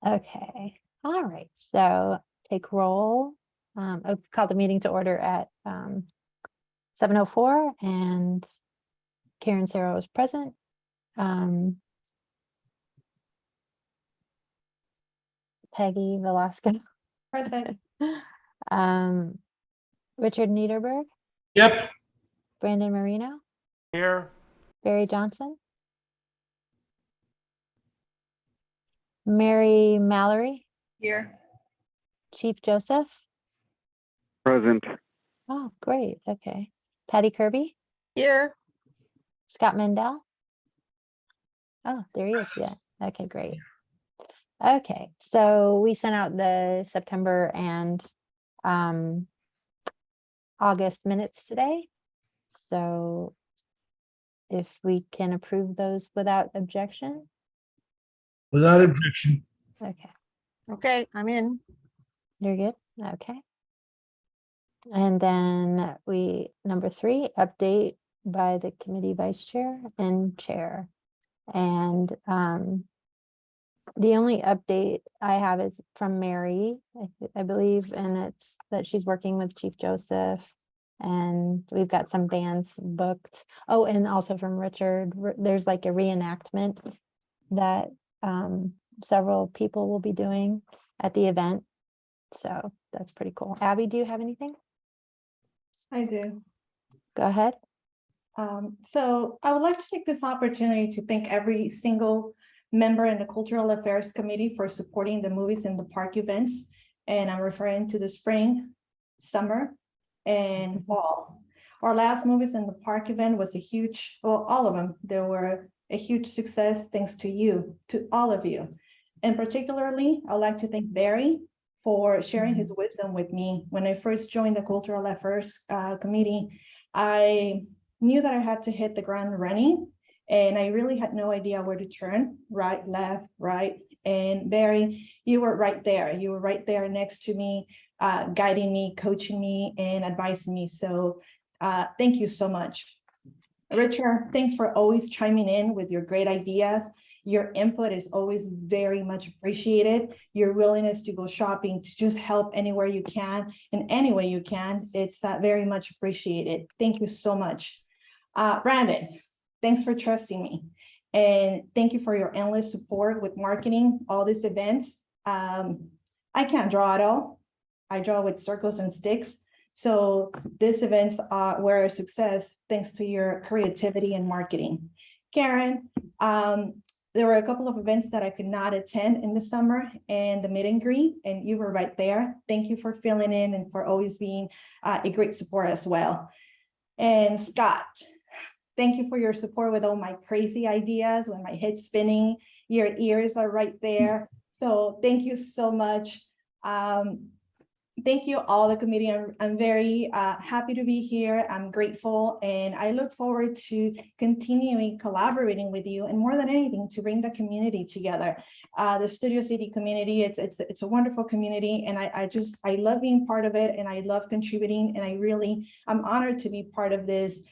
Okay, all right, so take roll. I'll call the meeting to order at 7:04, and Karen Sarah is present. Peggy Velasco. Present. Richard Niederberg, Yep. Brandon Marino, Here. Barry Johnson, Mary Mallory, Here. Chief Joseph. Present. Oh, great. Okay. Patty Kirby, Here. Scott Mendel. Oh, there he is. Yeah. Okay, great. Okay, so we sent out the September and August minutes today. So if we can approve those without objection. Without objection. Okay, Okay, I'm in. you're good. Okay. And then number 3, update by the committee vice chair and chair. And the only update I have is from Mary, I believe, and it's that she's working with Chief Joseph, and we've got some bands booked. Oh, and also from Richard, there's like a reenactment that several people will be doing at the event. So that's pretty cool. Abby, do you have anything? I do. Go ahead. So I would like to take this opportunity to thank every single member in the Cultural Affairs Committee for supporting the Movies in the Park events. And I'm referring to the spring, summer, and fall. Our last Movies in the Park event was a huge, well, all of them, they were a huge success thanks to you, to all of you. And particularly, I'd like to thank Barry for sharing his wisdom with me. When I first joined the Cultural Affairs Committee, I knew that I had to hit the ground running, and I really had no idea where to turn, right, left, right. And Barry, you were right there. You were right there next to me, guiding me, coaching me, and advising me. So thank you so much. Richard, thanks for always chiming in with your great ideas. Your input is always very much appreciated. Your willingness to go shopping, to just help anywhere you can, in any way you can, it's very much appreciated. Thank you so much. Brandon, thanks for trusting me. And thank you for your endless support with marketing all these events. I can't draw at all. I draw with circles and sticks. So these events were a success thanks to your creativity and marketing. Karen, there were a couple of events that I could not attend in the summer and the meet and greet, and you were right there. Thank you for filling in and for always being a great support as well. And Scott, thank you for your support with all my crazy ideas. When my head's spinning, your ears are right there. So thank you so much. Thank you all the committee. I'm very happy to be here. I'm grateful, and I look forward to continuing collaborating with you, and more than anything, to bring the community together. The Studio City community, it's a wonderful community, and I love being part of it, and I love contributing, and I'm honored to be part of this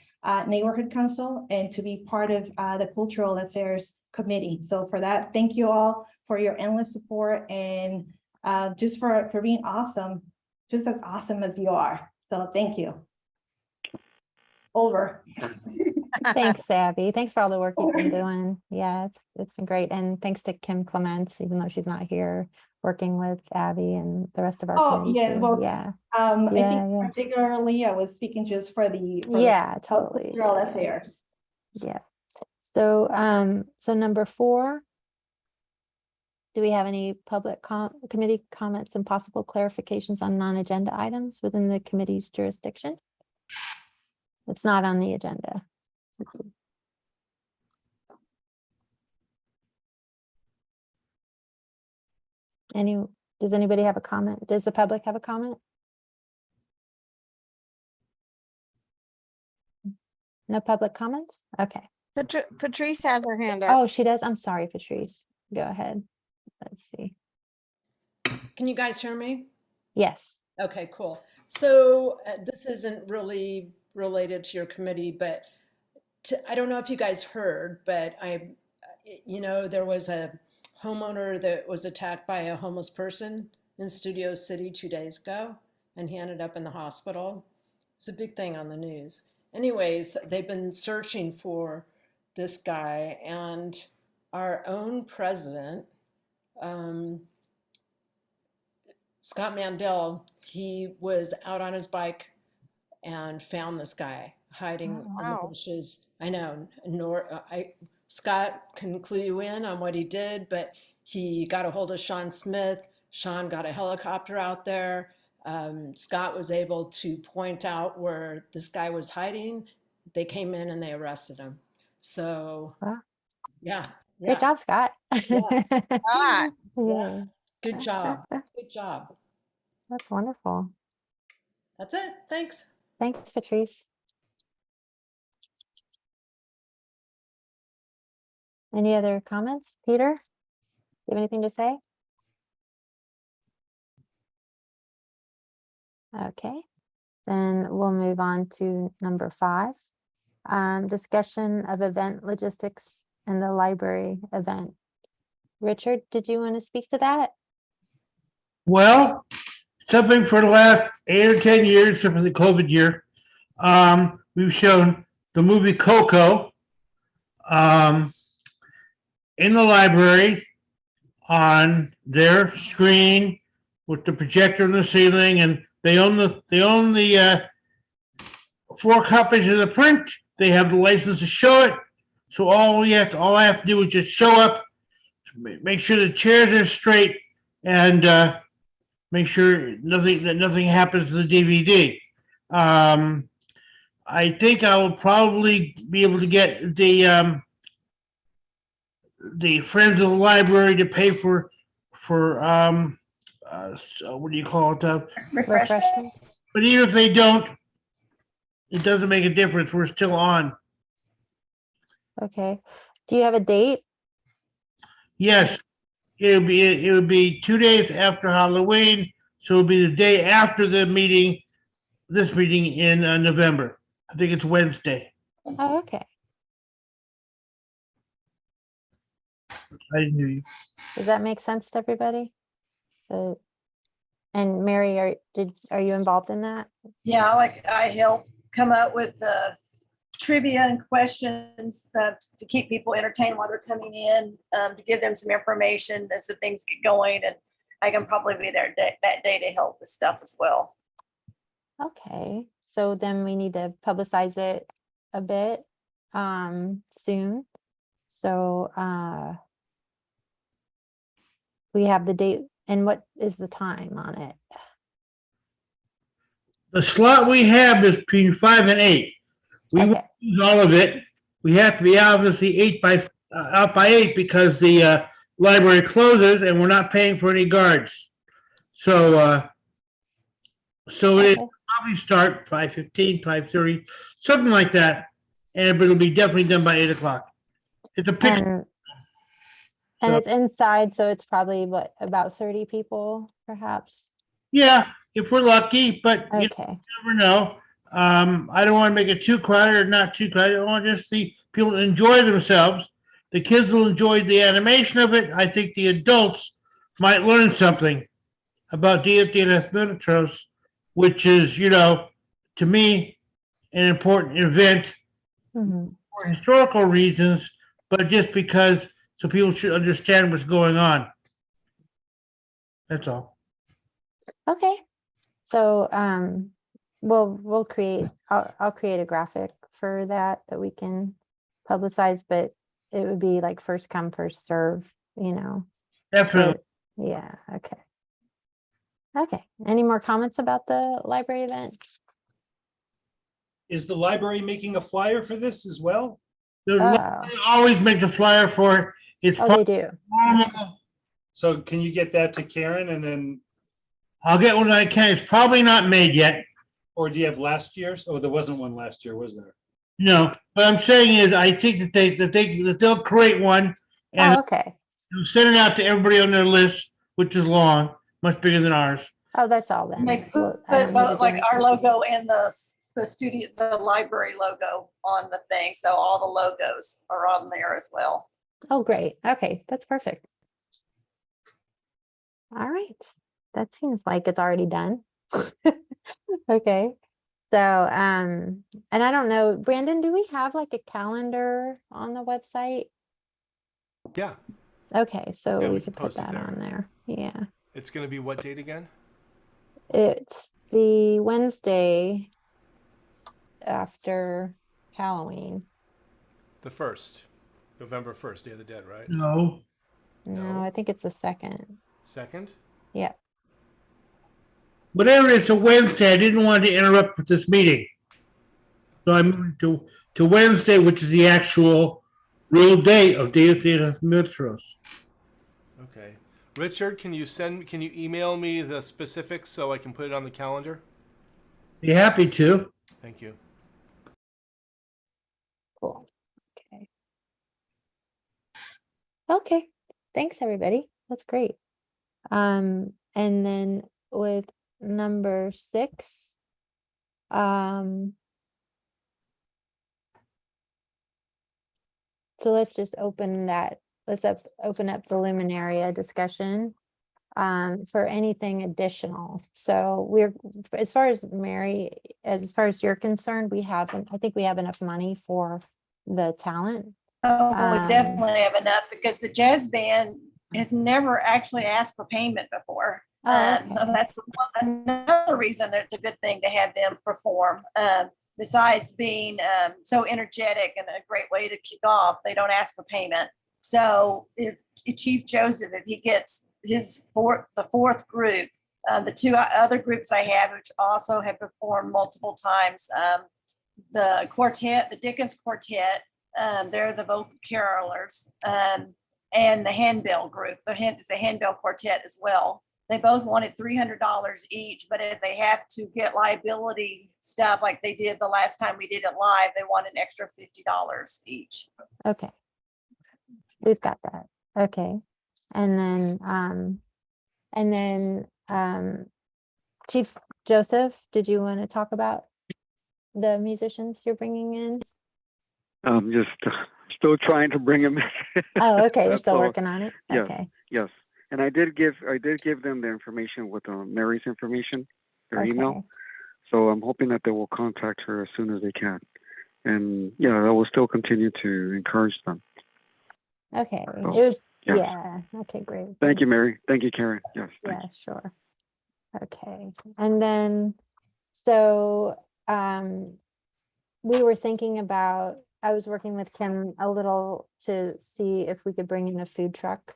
neighborhood council and to be part of the Cultural Affairs Committee. So for that, thank you all for your endless support, and just for being awesome, just as awesome as you are. So thank you. Over. Thanks, Abby. Thanks for all the work you've been doing. Yeah, it's been great. And thanks to Kim Clements, even though she's not here, working with Abby and the rest of our committee yes, too. well, yeah. I think particularly I was speaking just for the totally Cultural Affairs. Yeah. So so number 4, do we have any public committee comments and possible clarifications on non-agenda items within the committee's jurisdiction? It's not on the agenda. Does anybody have a comment? Does the public have a comment? No public comments? Okay. Patrice has her hand up. Oh, she does? I'm sorry, Patrice. Go ahead. Let's see. Can you guys hear me? Yes. Okay, cool. So this isn't really related to your committee, but I don't know if you guys heard, but there was a homeowner that was attacked by a homeless person in Studio City 2 days ago, and he ended up in the hospital. It's a big thing on the news. Anyways, they've been searching for this guy, and our own president, Scott Mandel, he was out on his bike and found this guy hiding in the Wow. bushes. I know, Scott can clue you in on what he did, but he got a hold of Sean Smith. Sean got a helicopter out there. Scott was able to point out where this guy was hiding. They came in and they arrested him. So, Wow. yeah, Great job, Scott. Ah, yeah. Good job. Good job. That's wonderful. That's it. Thanks. Thanks, Patrice. Any other comments? Peter, you have anything to say? Okay, then we'll move on to number 5. Discussion of event logistics and the library event. Richard, did you want to speak to that? Well, something for the last 8 or 10 years, except for the COVID year, we've shown the movie Coco in the library on their screen with the projector on the ceiling, and they own the 4 copies of the print. They have the license to show it. So all I have to do is just show up, make sure the chairs are straight, and make sure nothing happens to the DVD. I think I will probably be able to get the Friends of the Library to pay for what do you call it? Refreshments? But even if they don't, it doesn't make a difference. We're still on. Okay. Do you have a date? Yes, it would be 2 days after Halloween, so it'll be the day after the meeting, this meeting in November. I think it's Wednesday. Oh, okay. I didn't hear you. Does that make sense to everybody? And Mary, are you involved in that? Yeah, I help come up with trivia and questions to keep people entertained while they're coming in, to give them some information as the things get going. And I can probably be there that day to help with stuff as well. Okay, so then we need to publicize it a bit soon. So we have the date, and what is the time on it? The slot we have is between 5 and 8. We won't Okay. use all of it. We have to be obviously out by 8 because the library closes and we're not paying for any guards. So it Okay. probably start 5:15, 5:30, something like that. But it'll be definitely done by 8 o'clock. It's a picture. And So- it's inside, so it's probably what, about 30 people, perhaps? Yeah, if we're lucky, but you Okay, never know. I don't want to make it too crowded or not too crowded. I want to just see people enjoy themselves. The kids will enjoy the animation of it. I think the adults might learn something about Dia de los Muertos, which is, to me, an important event mhm. for historical reasons, but just because so people should understand what's going on. That's all. Okay. So we'll create, I'll create a graphic for that we can publicize, but it would be like first come, first serve, Definitely. but yeah, okay. Okay, any more comments about the library event? Is the library making a flyer for this as well? The Oh, library always makes a flyer for it. It's oh, part they do. of normal. So can you get that to Karen and then, I'll get one I can. It's probably not made yet. or do you have last year's? Oh, there wasn't one last year, was there? No, what I'm saying is, I think that they'll create one and Oh, okay. send it out to everybody on their list, which is long, much bigger than ours. Oh, that's all then. They Well, put I don't need to both do like anything. our logo and the library logo on the thing. So all the logos are on there as well. Oh, great. Okay, that's perfect. All right. That seems like it's already done. Okay. So, and I don't know, Brandon, do we have like a calendar on the website? Yeah, Okay, so Yeah, we we could can put post it that there. on there. Yeah. it's going to be what date again? It's the Wednesday after Halloween. The 1st, November 1st, Day of the Dead, right? No, No, No. I think it's the second. 2nd? Yeah. whatever, it's a Wednesday. I didn't want to interrupt with this meeting. So I moved to Wednesday, which is the actual real date of Dia de los Muertos. Okay. Richard, can you email me the specifics so I can put it on the calendar? Be happy to. Thank you. Cool. Okay. Okay. Thanks, everybody. That's great. And then with number 6, so let's just open that. Let's open up the luminaria discussion for anything additional. So we're, as far as Mary, as far as you're concerned, I think we have enough money for the talent. Oh, Um, we definitely have enough because the jazz band has never actually asked for payment before. Oh, okay. That's another reason that it's a good thing to have them perform. Besides being so energetic and a great way to kick off, they don't ask for payment. So if Chief Joseph, if he gets the fourth group, the 2 other groups I have, which also have performed multiple times, the quartet, the Dickens Quartet, they're the vocal carolers, and the handbell group. It's a handbell quartet as well. They both wanted $300 each, but if they have to get liability stuff like they did the last time we did it live, they want an extra $50 each. Okay. We've got that. Okay. And then Chief Joseph, did you want to talk about the musicians you're bringing in? I'm just still trying to bring him in. Oh, okay, you're That's still all. working on it? Yes. Okay, Yes. And I did give them the information with Mary's information, their email. okay, So I'm hoping that they will contact her as soon as they can. And yeah, I will still continue to encourage them. okay. So, It was, yes. yeah, okay, great. Thank you, Mary. Thank you, Karen. Yes. Thank Yeah, sure. Okay, and then, so, we were thinking about, I was working with Kim a little to see if we could bring in a food truck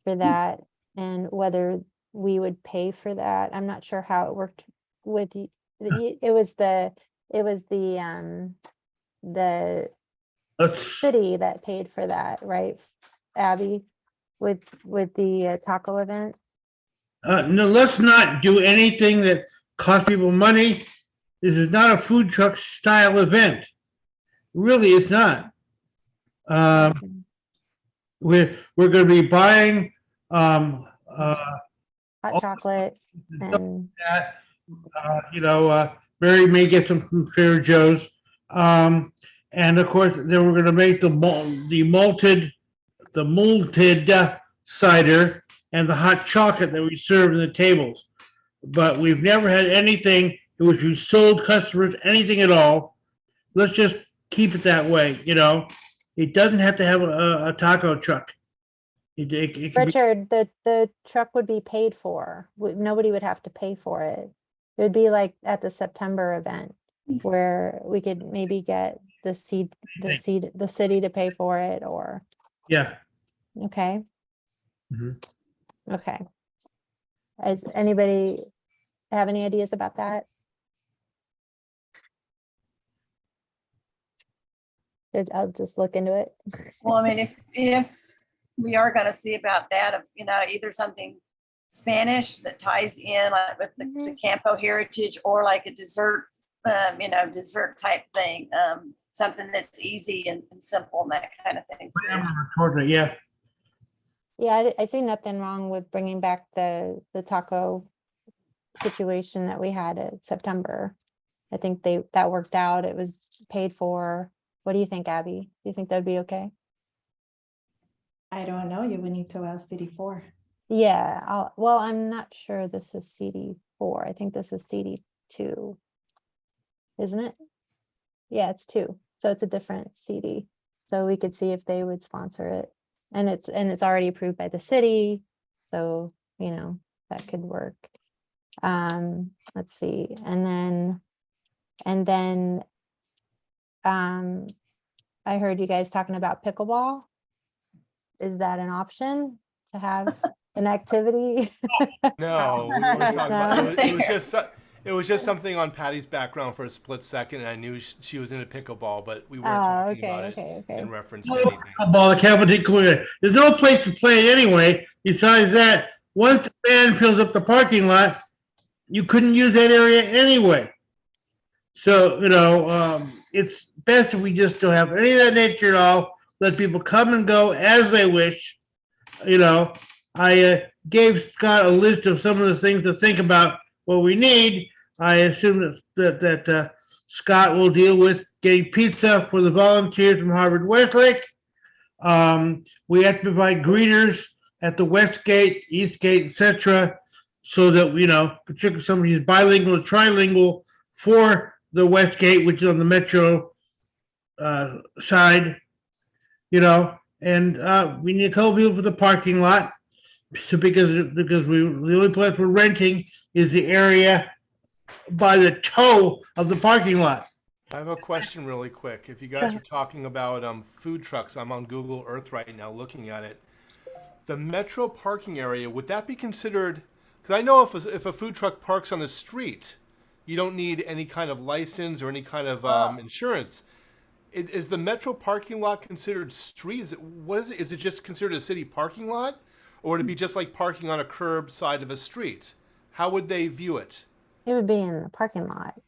for that and whether we would pay for that. I'm not sure how it worked with you. It was the Let's, city that paid for that, right, Abby? With the taco event? no, let's not do anything that costs people money. This is not a food truck style event. Really, it's not. Okay. We're going to be buying Hot all chocolate and, that. Mary may get some from Trader Joe's. And of course, then we're going to make the malted cider and the hot chocolate that we serve in the tables. But we've never had anything in which we sold customers anything at all. Let's just keep it that way. It doesn't have to have a taco truck. It can be, Richard, the truck would be paid for. Nobody would have to pay for it. It would be like at the September event where we could maybe get the city to pay for it, or, yeah. okay, Mhm. okay. Does anybody have any ideas about that? I'll just look into it. Well, I mean, if we are going to see about that, of either something Spanish that ties in like with the Campo heritage, or like a dessert, dessert type thing, something that's easy and simple and that kind of thing too. Yeah. Yeah, I see nothing wrong with bringing back the taco situation that we had at September. I think that worked out. It was paid for. What do you think, Abby? Do you think that'd be okay? I don't know. You would need to ask City 4. Yeah, well, I'm not sure this is CD4. I think this is CD2, isn't it? Yeah, it's 2. So it's a different CD. So we could see if they would sponsor it. And it's already approved by the city. So, that could work. Let's see. And then I heard you guys talking about pickleball. Is that an option to have an activity? No, we weren't talking about No. it was just something on Patty's background for a split second, and I knew she was into pickleball, but we weren't Oh, talking okay, about it okay. in reference to anything. Ball, the Capital Clear. There's no place to play it anyway. Besides that, once the band fills up the parking lot, you couldn't use that area anyway. So, it's best if we just don't have any of that nature at all. Let people come and go as they wish. I gave Scott a list of some of the things to think about what we need. I assume that Scott will deal with getting pizza for the volunteers from Harvard Westlake. We have to provide greeters at the West Gate, East Gate, etc., so that particularly somebody who's bilingual or trilingual for the West Gate, which is on the metro side, and we need a couple people for the parking lot. So because the only place we're renting is the area by the toe of the parking lot. I have a question really quick. If you guys are talking about food trucks, I'm on Google Earth right now looking at it. The metro parking area, would that be considered? Because I know if a food truck parks on the street, you don't need any kind of license or any kind of insurance. Is the metro parking lot considered street? What is it? Is it just considered a city parking lot? Or would it be just like parking on a curb side of a street? How would they view it? It would be in the parking lot.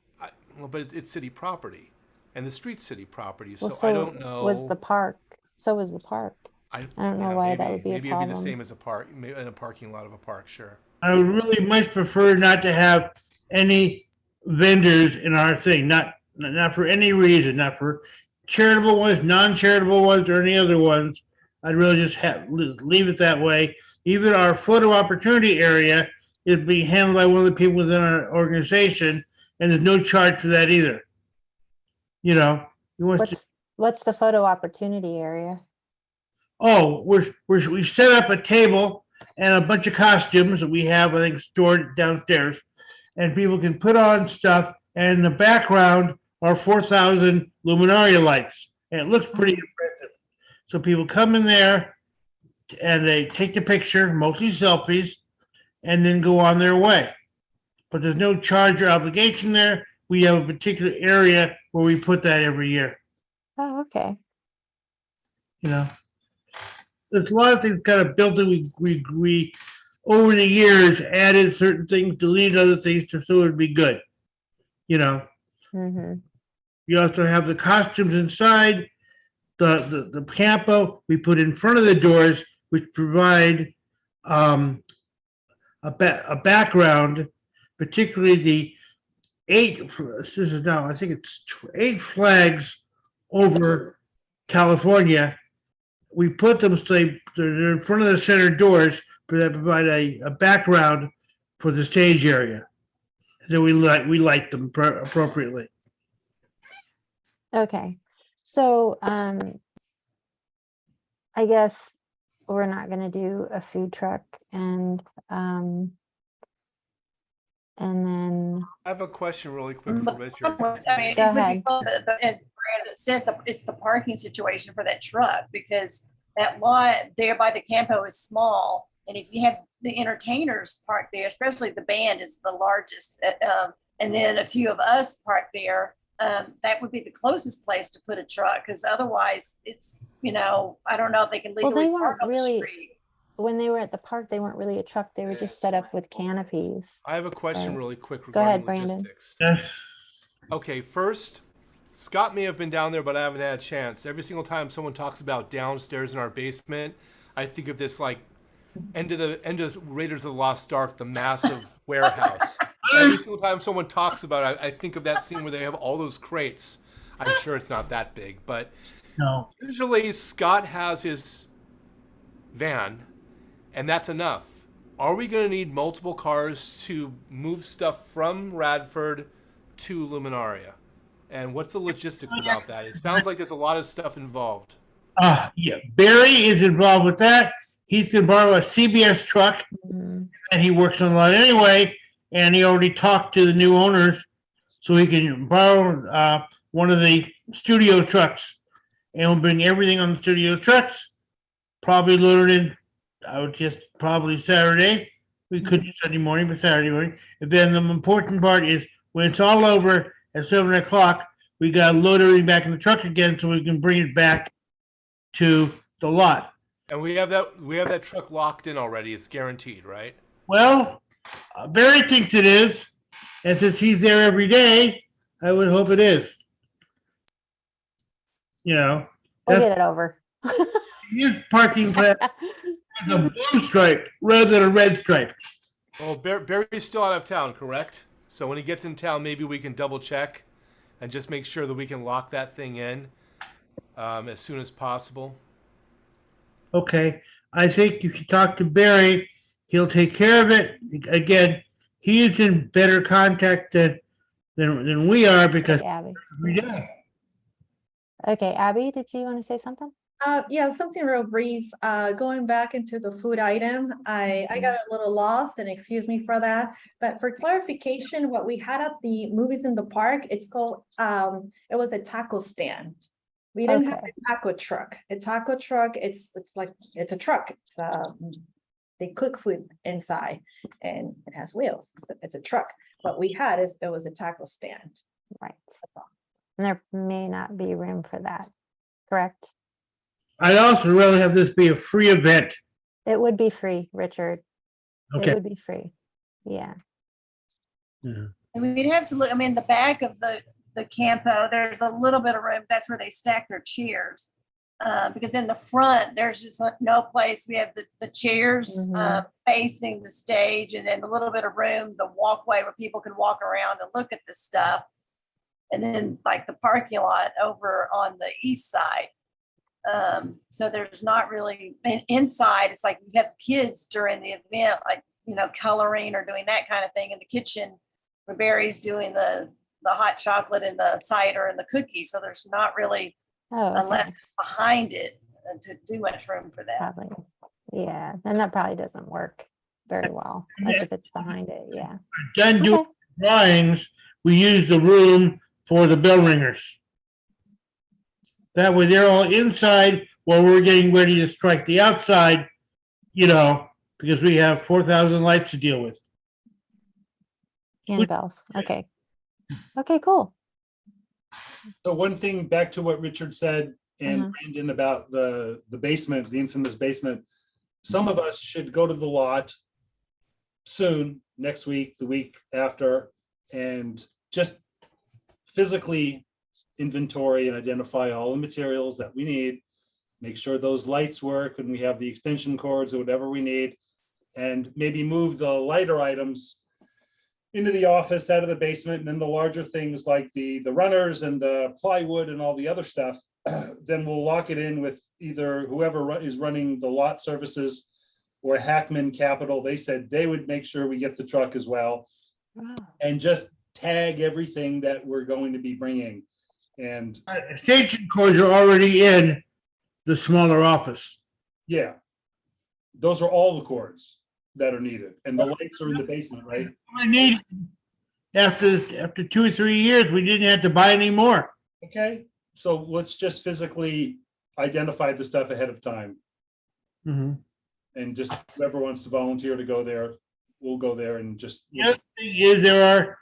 But it's city property, and the street's city property. So, Well, I don't know. Was the park. So was the park. I don't know why that would be a maybe problem. it'd be the same as a park, in a parking lot of a park. Sure. I would really much prefer not to have any vendors in our thing, not for any reason, not for charitable ones, non-charitable ones, or any other ones. I'd really just leave it that way. Even our photo opportunity area is being handled by one of the people within our organization, and there's no charge for that either. What's the photo opportunity area? Oh, we set up a table and a bunch of costumes that we have, I think, stored downstairs, and people can put on stuff. And in the background are 4,000 luminaria lights, and it looks pretty impressive. So people come in there and they take the picture, mostly selfies, and then go on their way. But there's no charge or obligation there. We have a particular area where we put that every year. Oh, okay. There's a lot of things kind of built in. We over the years added certain things, deleted other things so it would be good. Mm-hmm. You also have the costumes inside. The campo we put in front of the doors, which provide a background, particularly the 8. This is now, I think it's 8 flags over California. We put them so they're in front of the center doors, but that provide a background for the stage area. Then we light them appropriately. Okay. So I guess we're not gonna do a food truck and then I have a question really quick for Richard. I mean, Go it would ahead. be fun, as Brandon says, it's the parking situation for that truck, because that lot there by the campo is small. And if you have the entertainers parked there, especially the band is the largest, and then a few of us parked there, that would be the closest place to put a truck, because otherwise it's, I don't know if they can Well, they legally weren't park on the really- street. when they were at the park, they weren't really a truck. They were just set up with canopies. I have a question Right. really quick Go ahead, regarding Brandon. logistics. Yes. Okay, first, Scott may have been down there, but I haven't had a chance. Every single time someone talks about downstairs in our basement, I think of this like end of Raiders of the Lost Ark, the massive warehouse. Every single time someone talks about it, I think of that scene where they have all those crates. I'm sure it's not that big, but No. usually Scott has his van, and that's enough. are we going to need multiple cars to move stuff from Radford to Luminaria? And what's the logistics about that? It sounds like there's a lot of stuff involved. Yeah, Barry is involved with that. He's gonna borrow a CBS truck, Mhm. and he works on a lot anyway, and he already talked to the new owners, so he can borrow, one of the studio trucks. And we'll bring everything on the studio trucks, probably load it in, I would just, probably Saturday. We could do Sunday morning, but Saturday morning. And then the important part is, when it's all over at 7 o'clock, we gotta load everything back in the truck again, so we can bring it back to the lot. And we have that truck locked in already. It's guaranteed, right? Well, Barry thinks it is, and since he's there every day, I would hope it is. You know, We'll that's get it over. his parking plan is a blue stripe rather than a red stripe. Well, Barry's still out of town, correct? So when he gets in town, maybe we can double check and just make sure that we can lock that thing in as soon as possible. Okay, I think if you talk to Barry, he'll take care of it. Again, he is in better contact than we are because Okay, Abby. we do. Okay, Abby, did you want to say something? Yeah, something real brief. Going back into the food item, I got a little lost, and excuse me for that. But for clarification, what we had at the movies in the park, it's called, it was a taco stand. We didn't have Okay. a taco truck. A taco truck, it's like, it's a truck. It's, they cook food inside and it has wheels. It's a truck. What we had is, it was a taco stand. Right. And there may not be room for that, correct? I'd also rather have this be a free event. It would be free, Richard. It Okay. would be free. Yeah. Yeah. And we'd have to look, I mean, the back of the campo, there's a little bit of room. That's where they stack their chairs. Because in the front, there's just no place. We have the chairs facing the stage, and then a little bit of room, the walkway where people can walk around and look at the stuff. And then like the parking lot over on the east side. So there's not really, and inside, it's like you have kids during the event, like, you know, coloring or doing that kind of thing in the kitchen, where Barry's doing the hot chocolate and the cider and the cookies. So there's not really, Oh, okay. unless it's behind it, to do much room for that. Probably. Yeah, then that probably doesn't work very well, like if it's behind it, yeah. Done doing Okay. drawings, we use the room for the bell ringers. That way they're all inside while we're getting ready to strike the outside, you know, because we have 4,000 lights to deal with. And bells, okay. Okay, cool. So one thing back to what Richard said and Brandon about the basement, the infamous basement. Some of us should go to the lot soon, next week, the week after, and just physically inventory and identify all the materials that we need. Make sure those lights work and we have the extension cords or whatever we need, and maybe move the lighter items into the office out of the basement, and then the larger things like the runners and the plywood and all the other stuff, then we'll lock it in with either whoever is running the lot services or Hackman Capital. They said they would make sure we get the truck as well. Wow. And just tag everything that we're going to be bringing. And Extension cords are already in the smaller office. yeah, those are all the cords that are needed, and the lights are in the basement, right? I need, after 2 or 3 years, we didn't have to buy any more. Okay, so let's just physically identify the stuff ahead of time, Mhm. and just whoever wants to volunteer to go there, we'll go there and just. The other thing is there are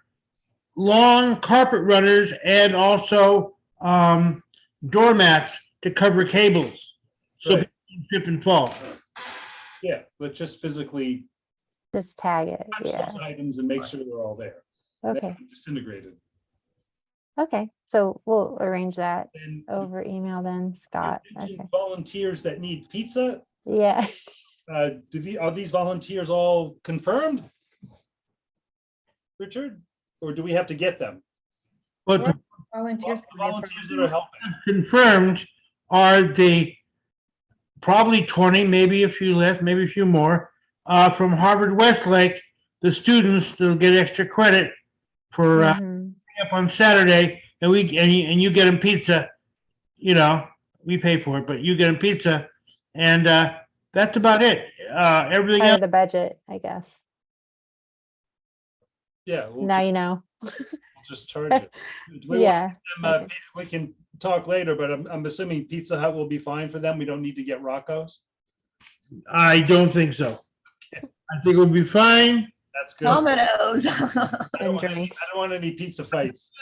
long carpet runners and also doormats to cover cables, so Right. people don't trip and fall. Yeah, let's just physically Just tag it, touch yeah, those items and make sure they're all there. They okay, haven't disintegrated. okay, so we'll arrange that And over email then, Scott, you mentioned okay, volunteers that need pizza. yeah. Are these volunteers all confirmed, Richard? Or do we have to get them? But the Volunteers. can be Volunteers that are helping. confirmed are the probably 20, maybe a few less, maybe a few more, from Harvard Westlake, the students, they'll get extra credit for Mhm. up on Saturday, and you get them pizza. You know, we pay for it, but you get them pizza, and that's about it. Everything Part else. of the budget, I guess. Yeah, Now you know. we'll just charge it. Do we want Yeah. them, okay. we can talk later, but I'm assuming Pizza Hut will be fine for them. We don't need to get Rocco's. I don't think so. I think we'll be fine. That's good. Dominoes. I don't And want any- drinks. I don't want any pizza fights.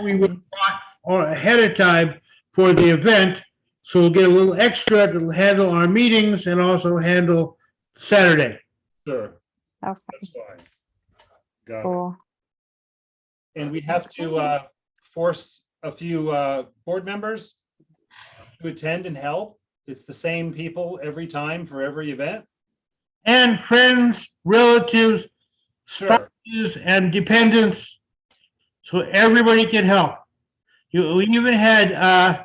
We would have bought or ahead of time for the event, so we'll get a little extra to handle our meetings and also handle Saturday. Sure, Okay, that's fine. Got it. cool. And we have to force a few board members to attend and help. It's the same people every time for every event. And friends, relatives, Sure. spouses, and dependents, so everybody can help. We even had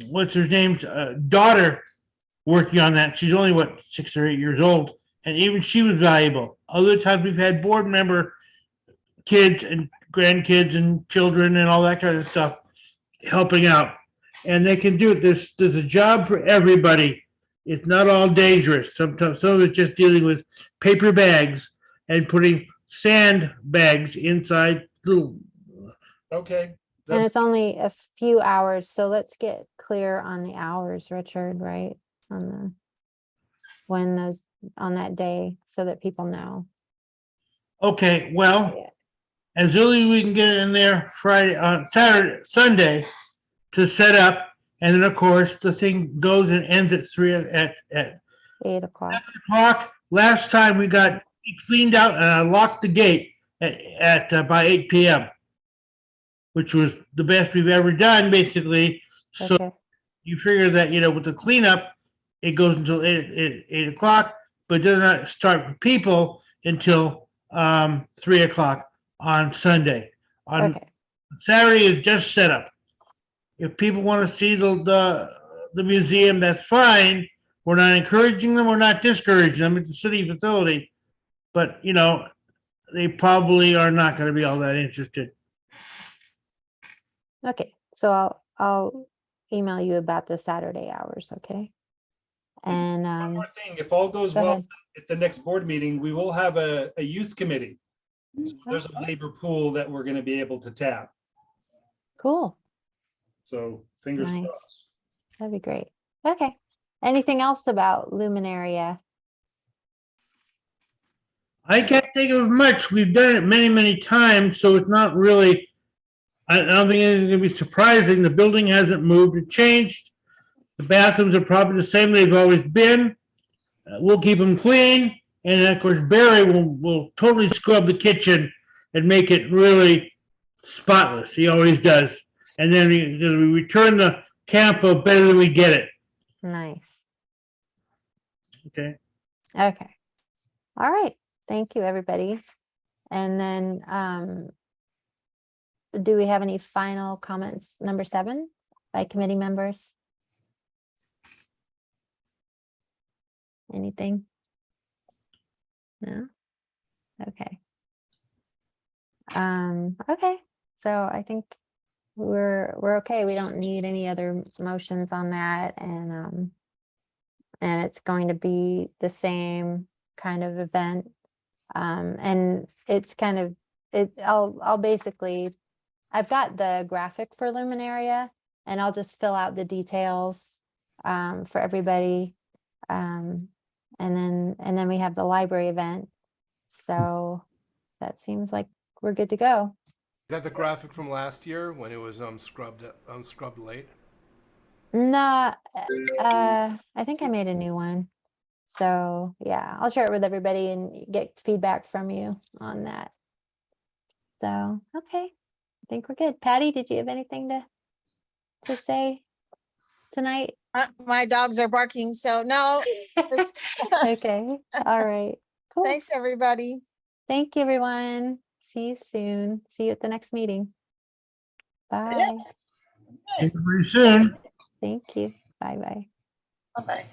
what's her name's daughter working on that. She's only 6 or 8 years old, and even she was valuable. Other times we've had board member kids and grandkids and children and all that kind of stuff helping out, and they can do it. There's a job for everybody. It's not all dangerous. Sometimes some of it's just dealing with paper bags and putting sand bags inside little. Okay. And That's it's only a few hours, so let's get clear on the hours, Richard, right? On the, when those, on that day, so that people know. Okay, well, Yeah. as early as we can get in there Friday, Saturday, Sunday to set up, and then of course the thing goes and ends at 8 o'clock. o'clock. Last time we got cleaned out and I locked the gate at by 8 p.m., which was the best we've ever done, basically. So Okay, you figure that, with the cleanup, it goes until 8 o'clock, but it does not start for people until 3 o'clock on Sunday. On okay, Saturday is just setup. If people want to see the museum, that's fine. We're not encouraging them. We're not discouraging them. It's a city facility, but they probably are not going to be all that interested. okay. So I'll email you about the Saturday hours, okay? And one more thing. If all goes go well ahead. at the next board meeting, we will have a youth committee. Mm, So there's a labor pool that we're going to be able to tap. Cool, So fingers Nice. crossed. that'd be great. Okay, anything else about Luminaria? I can't think of much. We've done it many, many times, so it's not really. I don't think anything's going to be surprising. The building hasn't moved or changed. The bathrooms are probably the same they've always been. We'll keep them clean, and then, of course Barry will totally scrub the kitchen and make it really spotless. He always does. And then we return the campo better than we get it. Nice. Okay. Okay. All right. Thank you, everybody. And then, do we have any final comments? Number 7 by committee members? Anything? No? Okay. Okay. So I think we're okay. We don't need any other motions on that, and it's going to be the same kind of event. And it's kind of I'll basically, I've got the graphic for Luminaria, and I'll just fill out the details for everybody. And then we have the library event. So that seems like we're good to go. Is that the graphic from last year when it was scrubbed late? Nah, I think I made a new one. So yeah, I'll share it with everybody and get feedback from you on that. So, okay, I think we're good. Patty, did you have anything to say tonight? My dogs are barking, so no. Okay, all right, cool. Thanks, everybody. Thank you, everyone. See you soon. See you at the next meeting. Bye. Very soon. Thank you. Bye-bye. Bye-bye.